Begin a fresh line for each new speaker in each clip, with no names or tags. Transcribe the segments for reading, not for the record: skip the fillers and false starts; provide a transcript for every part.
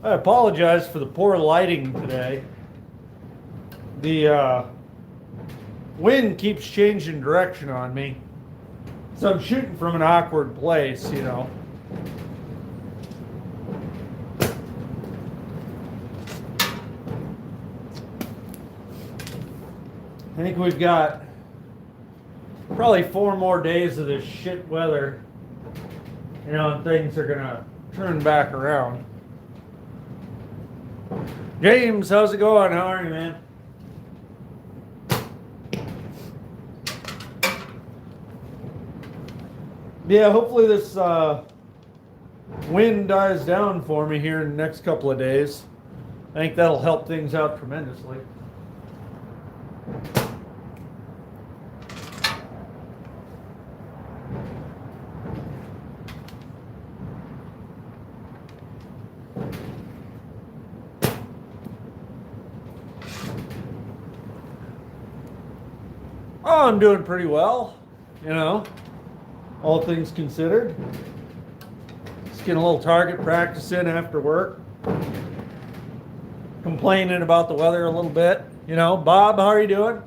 I apologize for the poor lighting today. The wind keeps changing direction on me, so I'm shooting from an awkward place, you know. I think we've got probably 4 more days of this shit weather, you know, and things are gonna turn back around. James, how's it going? How are you, man? Yeah, hopefully this wind dies down for me here in the next couple of days. I think that'll help things out tremendously. Oh, I'm doing pretty well, you know, all things considered. Just getting a little target practice in after work. Complaining about the weather a little bit, you know. Bob, how are you doing?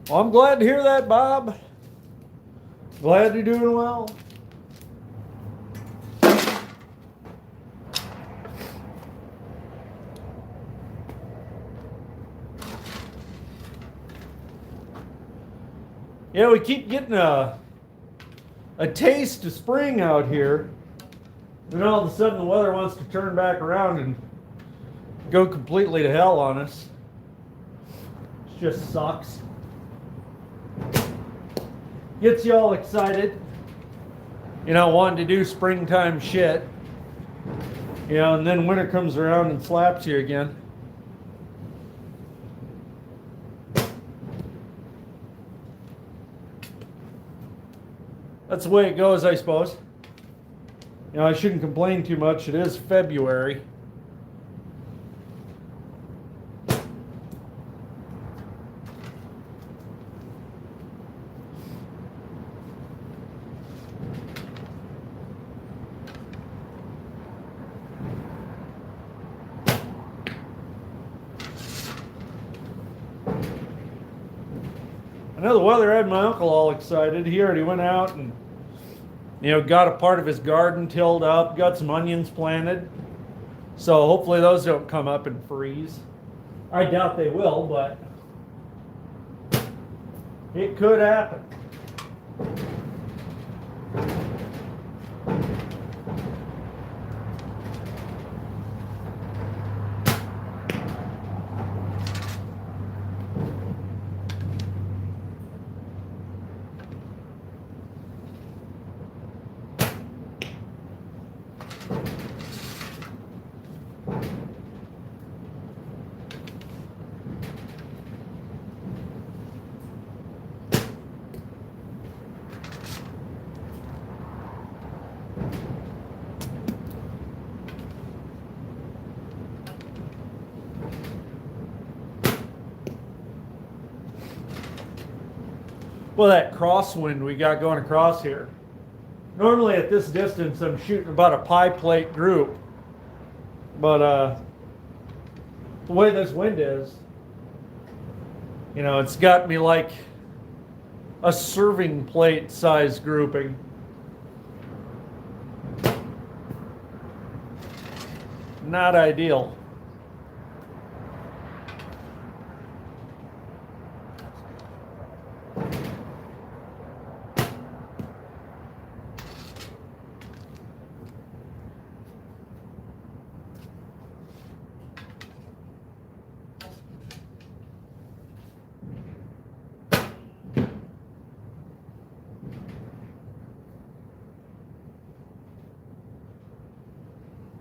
Well, I'm glad to hear that, Bob. Glad you're doing well. Yeah, we keep getting a taste of spring out here. Then all of a sudden the weather wants to turn back around and go completely to hell on us. It just sucks. Gets you all excited, you know, wanting to do springtime shit, you know, and then winter comes around and slaps you again. That's the way it goes, I suppose. You know, I shouldn't complain too much. It is February. I know the weather had my uncle all excited. He already went out and, you know, got a part of his garden tilled up, got some onions planted. So hopefully those don't come up and freeze. I doubt they will, but it could happen. Well, that crosswind we got going across here. Normally at this distance, I'm shooting about a pie plate group. But the way this wind is, you know, it's got me like a serving plate size grouping. not ideal.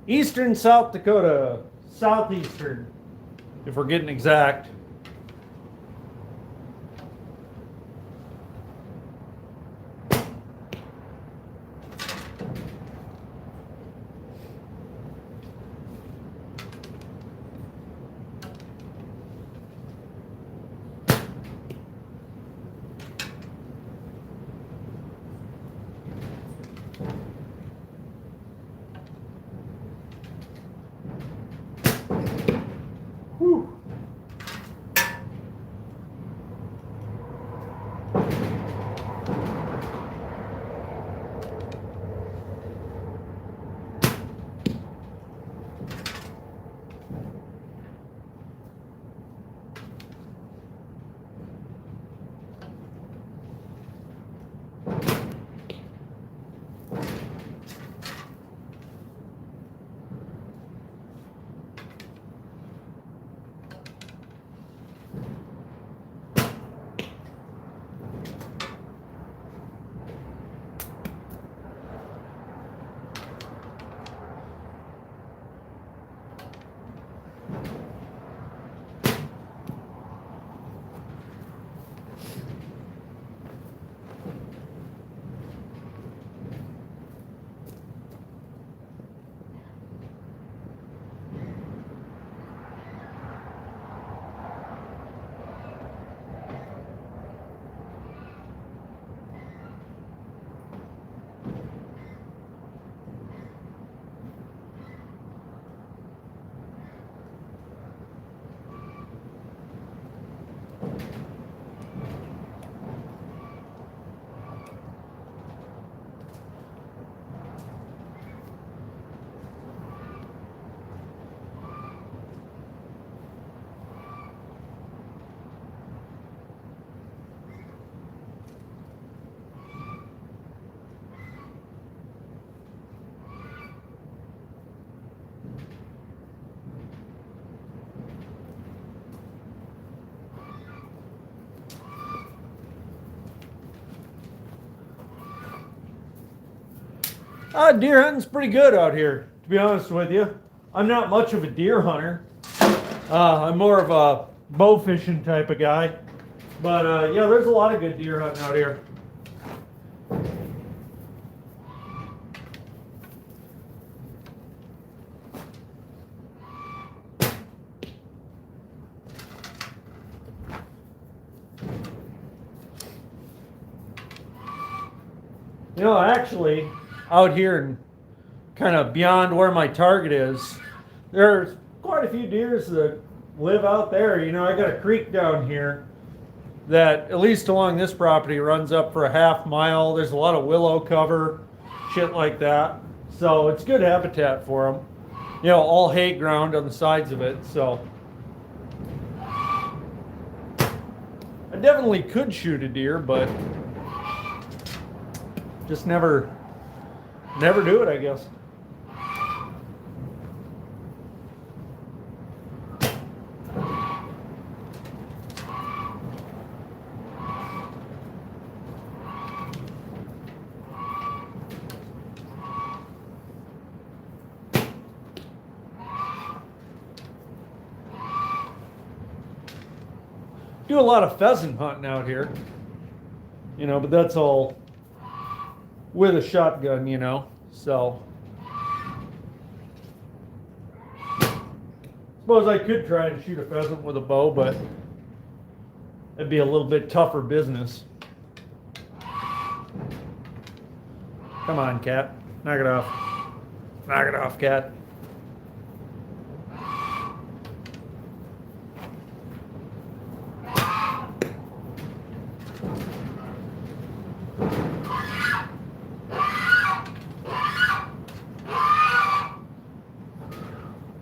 Eastern South Dakota, southeastern, if we're getting exact. Whew. Deer hunting's pretty good out here, to be honest with you. I'm not much of a deer hunter. I'm more of a bow fishing type of guy. But yeah, there's a lot of good deer hunting out here. You know, actually, out here and kind of beyond where my target is, there's quite a few deers that live out there. You know, I got a creek down here that, at least along this property, runs up for a half mile. There's a lot of willow cover, shit like that. So it's good habitat for them. You know, all hay ground on the sides of it. So I definitely could shoot a deer, but just never do it, I guess. Do a lot of pheasant hunting out here, you know, but that's all with a shotgun, you know, so suppose I could try and shoot a pheasant with a bow, but it'd be a little bit tougher business. Come on, cat. Knock it off. Knock it off, cat.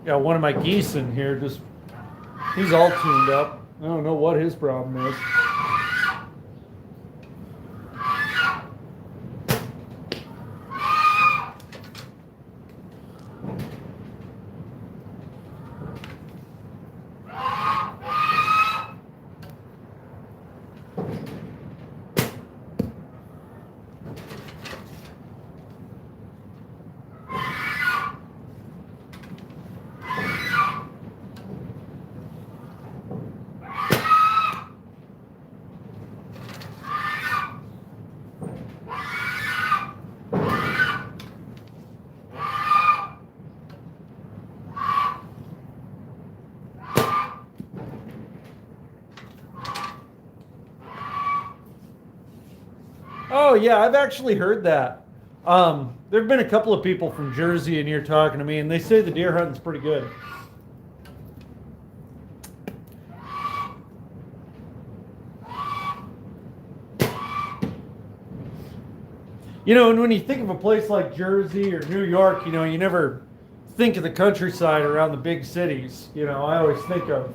Yeah, one of my geese in here just, he's all tuned up. I don't know what his problem is. Oh yeah, I've actually heard that. There have been a couple of people from Jersey in here talking to me, and they say the deer hunting's pretty good. You know, and when you think of a place like Jersey or New York, you know, you never think of the countryside around the big cities. You know, I always think of,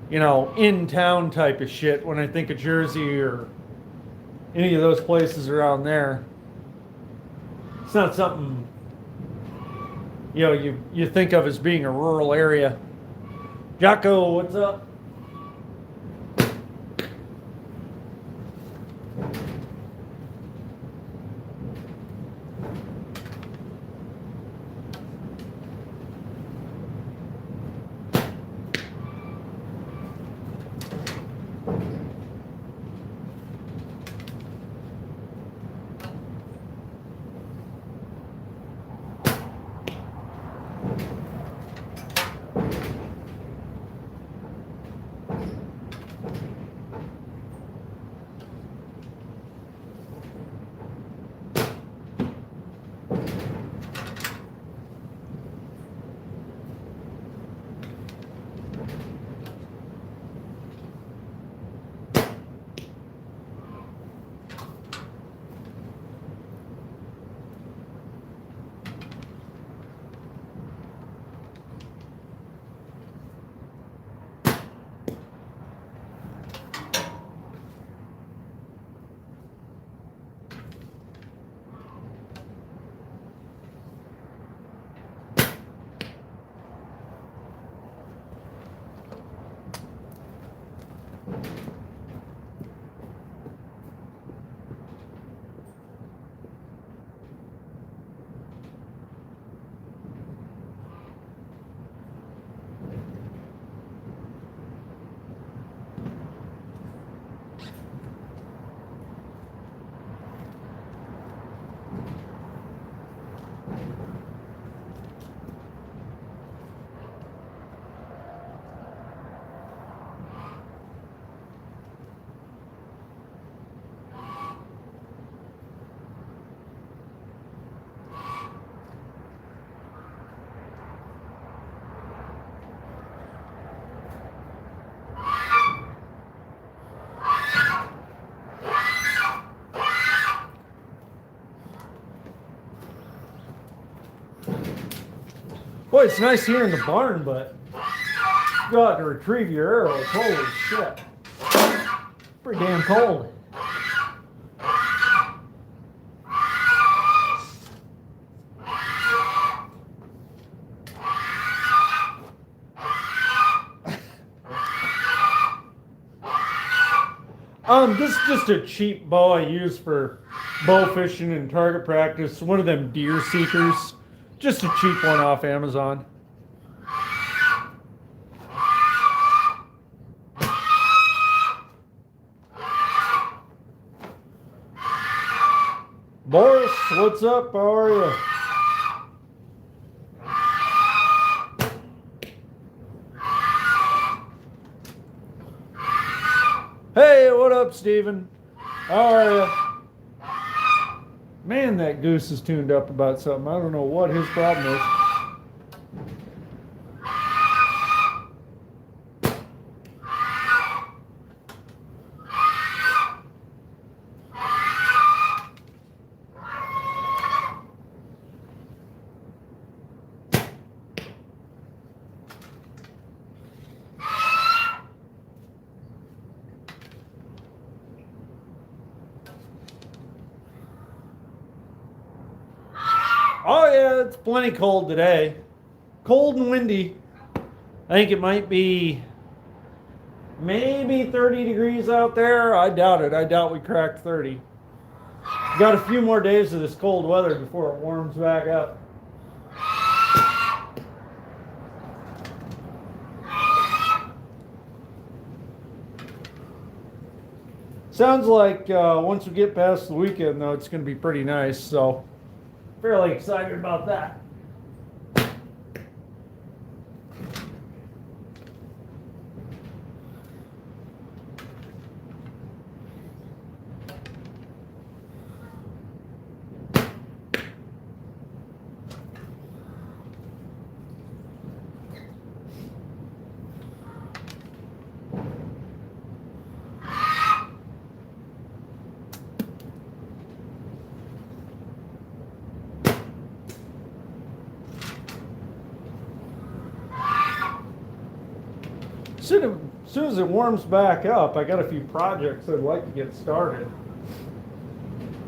you know, in town type of shit when I think of Jersey or any of those places around there. It's not something, you know, you think of as being a rural area. Jocko, what's up? Boy, it's nice here in the barn, but go out to retrieve your arrows. Holy shit. Pretty damn cold. This is just a cheap bow I use for bow fishing and target practice. One of them deer seekers. Just a cheap one off Amazon. Boris, what's up? How are you? Hey, what up, Steven? How are you? Man, that goose is tuned up about something. I don't know what his problem is. Yeah, it's plenty cold today. Cold and windy. I think it might be maybe 30 degrees out there. I doubt it. I doubt we cracked 30. Got a few more days of this cold weather before it warms back up. Sounds like once we get past the weekend, though, it's going to be pretty nice. So, fairly excited about that. As soon as it warms back up, I got a few projects I'd like to get started.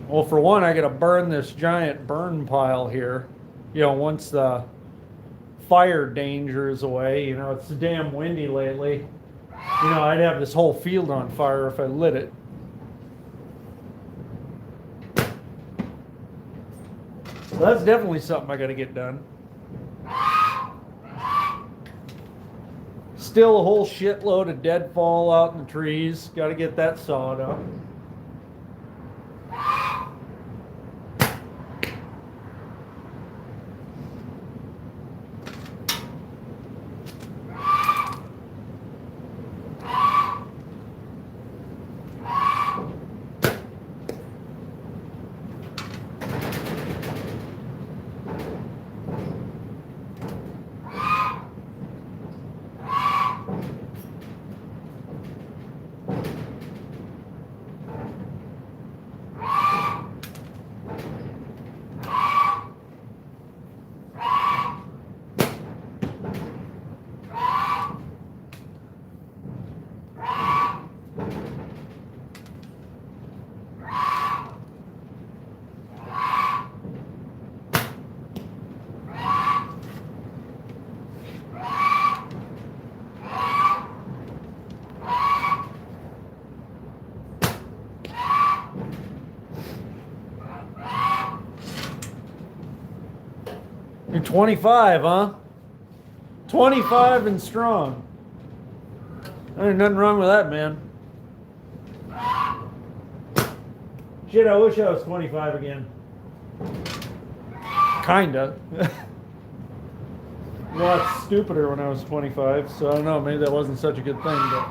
Well, for one, I got to burn this giant burn pile here. You know, once the fire danger is away. You know, it's damn windy lately. You know, I'd have this whole field on fire if I lit it. So that's definitely something I got to get done. Still a whole shitload of deadfall out in the trees. Got to get that sawed up. You're 25, huh? 25 and strong. There's nothing wrong with that, man. Shit, I wish I was 25 again. Kinda. A lot stupider when I was 25, so I don't know, maybe that wasn't such a good thing, but...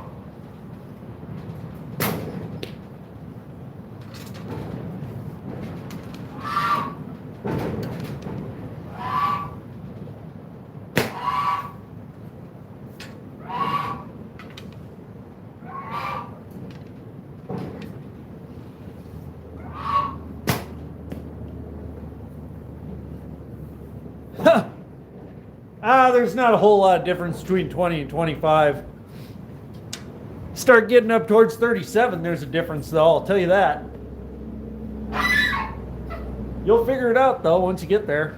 There's not a whole lot of difference between 20 and 25. Start getting up towards 37, there's a difference though, I'll tell you that. You'll figure it out though once you get there.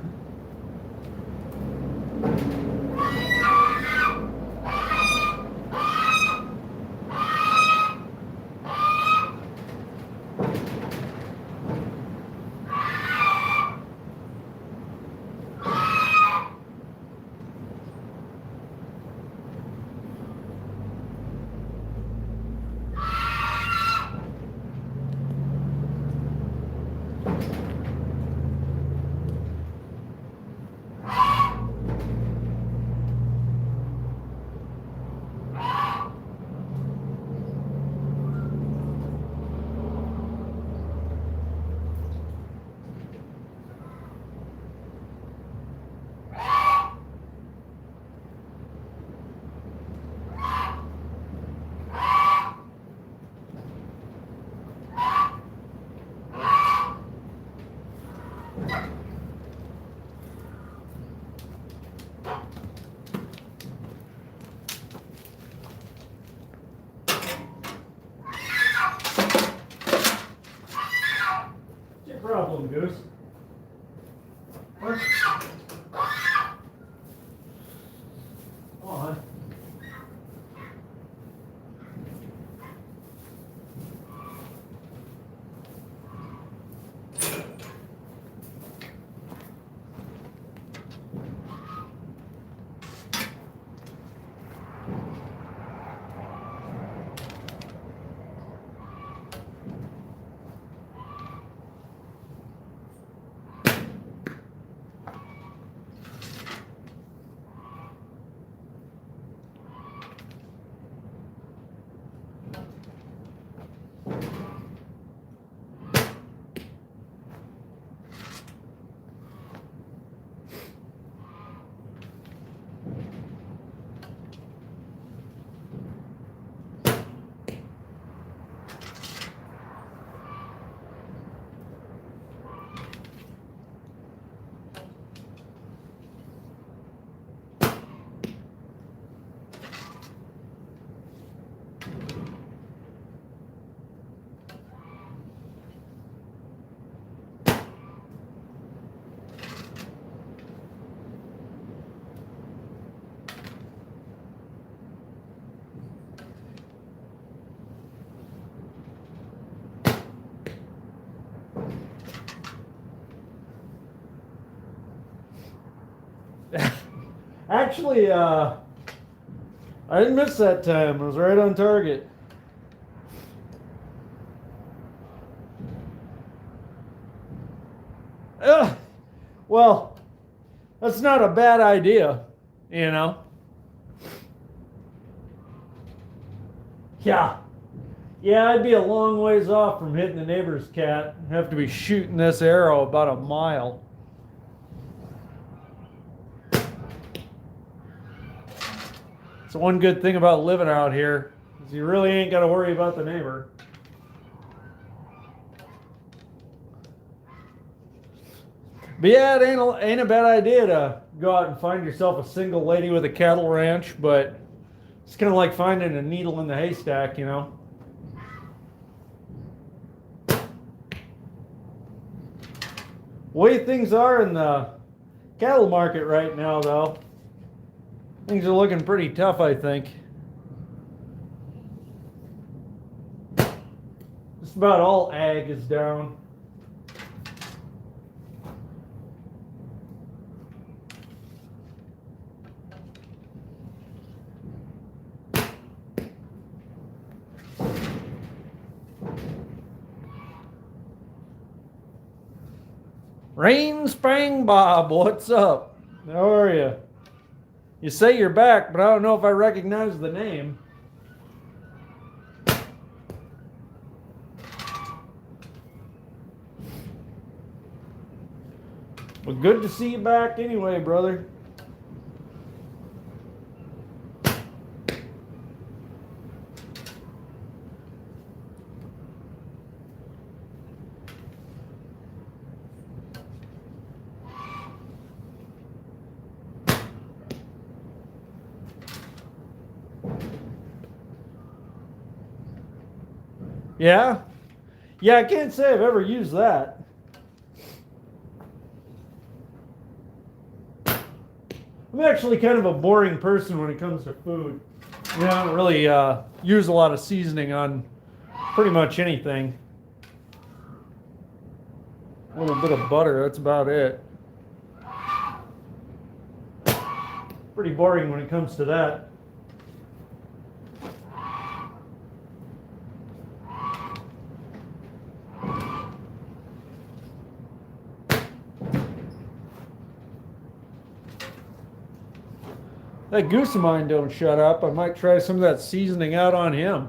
Actually, I didn't miss that time. I was right on target. Well, that's not a bad idea, you know? Yeah. Yeah, I'd be a long ways off from hitting the neighbor's cat. I'd have to be shooting this arrow about a mile. So one good thing about living out here is you really ain't got to worry about the neighbor. But yeah, it ain't a bad idea to go out and find yourself a single lady with a cattle ranch, but it's kind of like finding a needle in the haystack, you know? Way things are in the cattle market right now, though, things are looking pretty tough, I think. Just about all ag is down. Rain Spang Bob, what's up? How are you? You say you're back, but I don't know if I recognize the name. Well, good to see you back anyway, brother. Yeah? Yeah, I can't say I've ever used that. I'm actually kind of a boring person when it comes to food. You know, I don't really use a lot of seasoning on pretty much anything. A little bit of butter, that's about it. Pretty boring when it comes to that. That goose of mine don't shut up. I might try some of that seasoning out on him.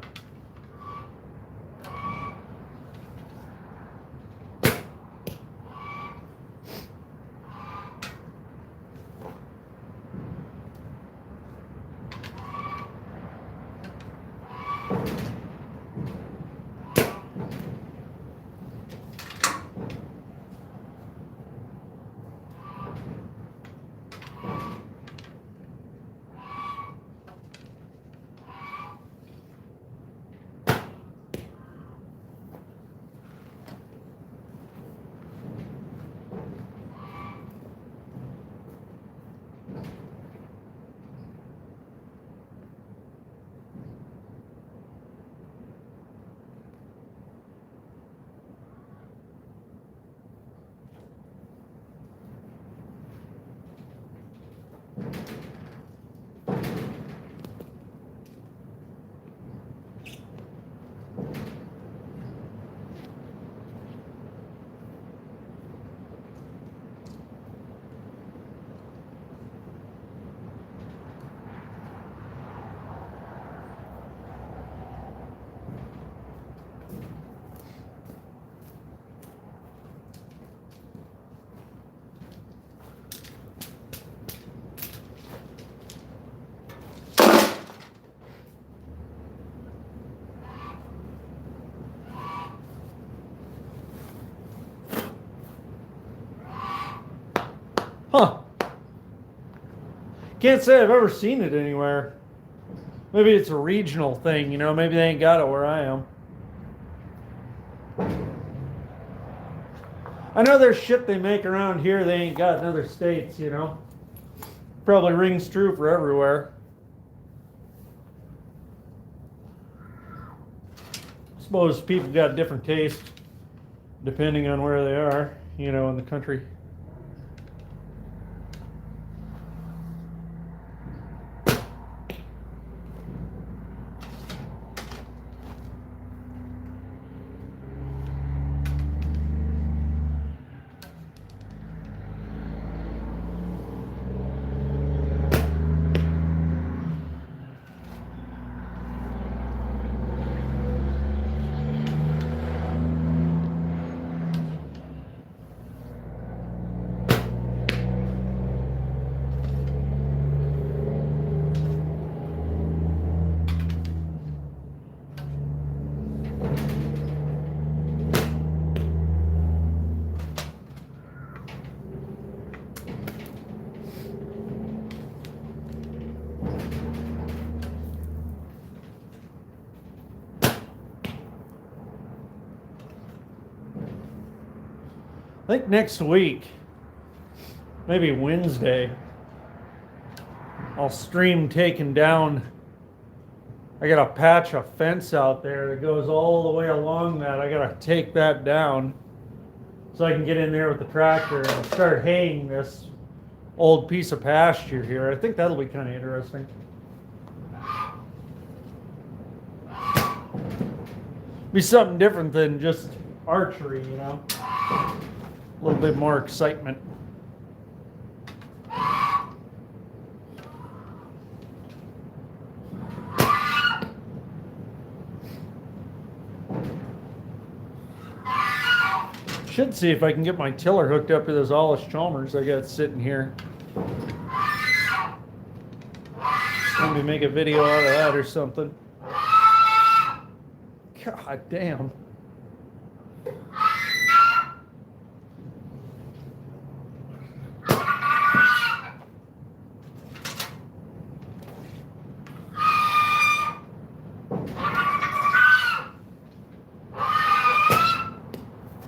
Huh. Can't say I've ever seen it anywhere. Maybe it's a regional thing, you know, maybe they ain't got it where I am. I know there's shit they make around here they ain't got in other states, you know. Probably rings true for everywhere. I suppose people got different tastes depending on where they are, you know, in the country. I think next week, maybe Wednesday, I'll stream taking down. I got to patch a fence out there that goes all the way along that. I got to take that down so I can get in there with the tractor and start haying this old piece of pasture here. I think that'll be kind of interesting. Be something different than just archery, you know. A little bit more excitement. Should see if I can get my tiller hooked up to those Allis Chalmers I got sitting here. Maybe make a video out of that or something. God damn.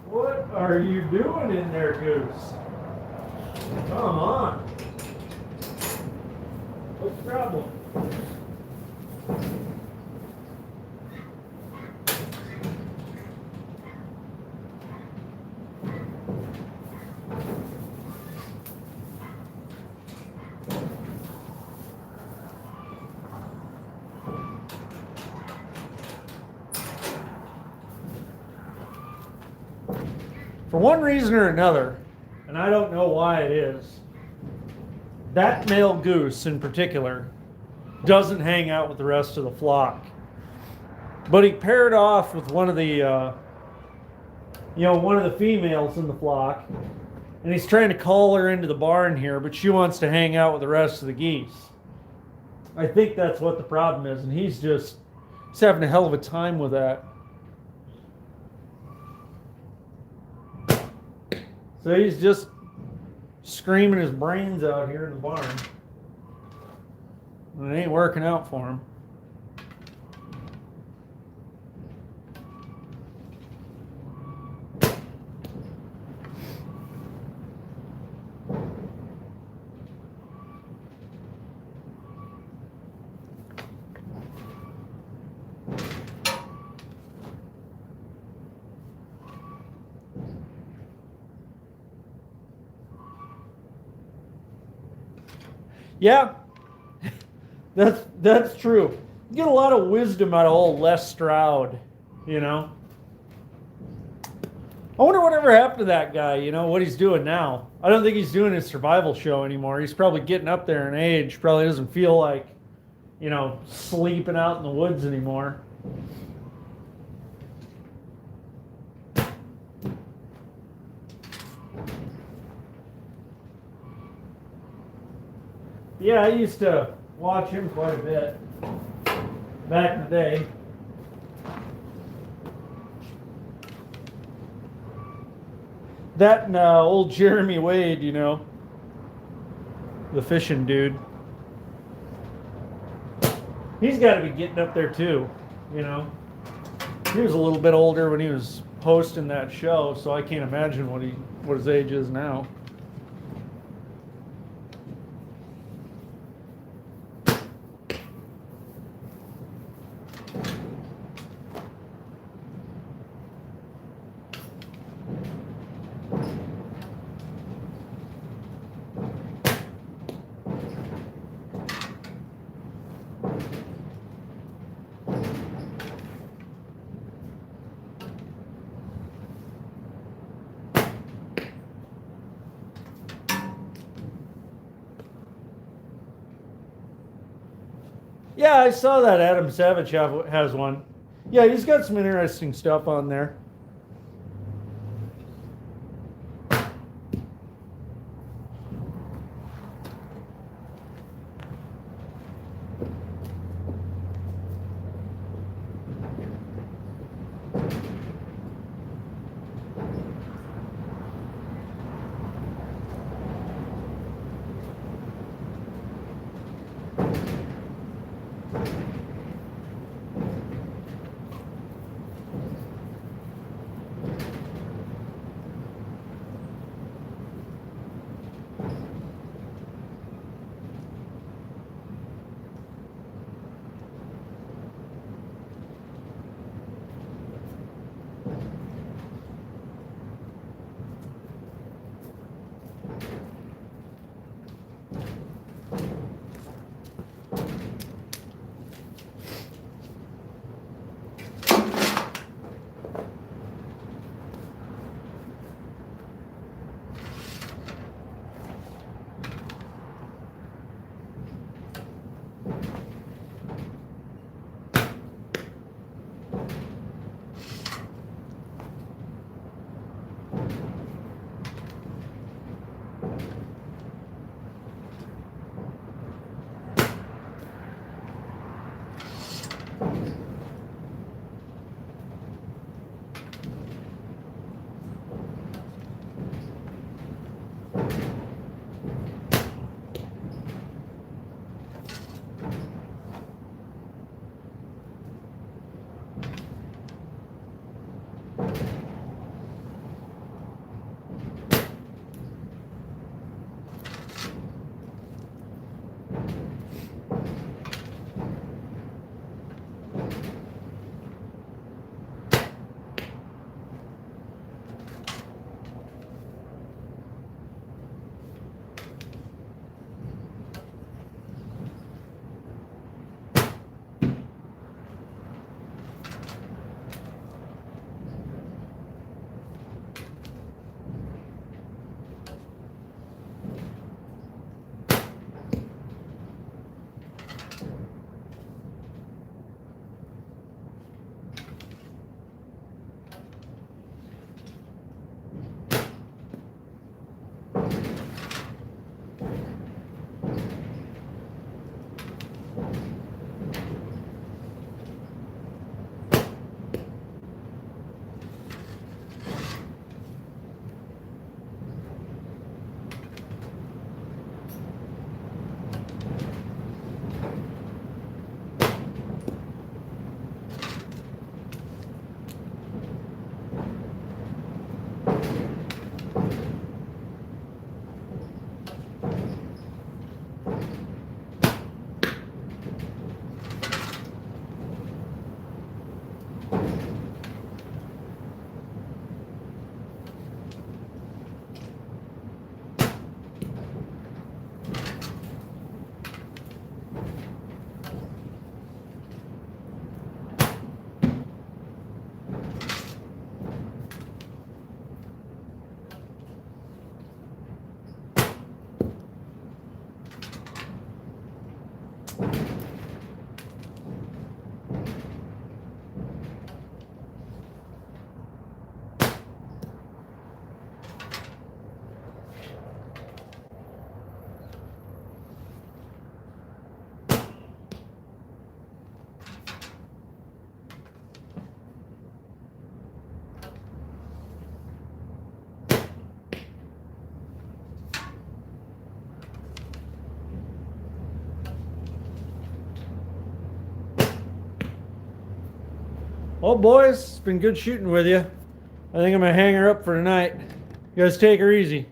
What are you doing in there, Goose? Come on. What's the problem? For one reason or another, and I don't know why it is, that male goose in particular doesn't hang out with the rest of the flock. But he paired off with one of the, one of the females in the flock, and he's trying to call her into the barn here, but she wants to hang out with the rest of the geese. I think that's what the problem is, and he's having a hell of a time with that. So he's just screaming his brains out here in the barn. And it ain't working out for him. Yeah, that's true. You get a lot of wisdom out of old Les Stroud, you know. I wonder whatever happened to that guy, you know, what he's doing now. I don't think he's doing his survival show anymore. He's probably getting up there in age, probably doesn't feel like, you know, sleeping out in the woods anymore. Yeah, I used to watch him quite a bit back in the day. That and old Jeremy Wade, you know, the fishing dude. He's got to be getting up there too, you know. He was a little bit older when he was hosting that show, so I can't imagine what his age is now. Yeah, I saw that Adam Savage has one. Yeah, he's got some interesting stuff on there. Well, boys, it's been good shooting with you. I think I'm going to hang her up for tonight. You guys take her easy.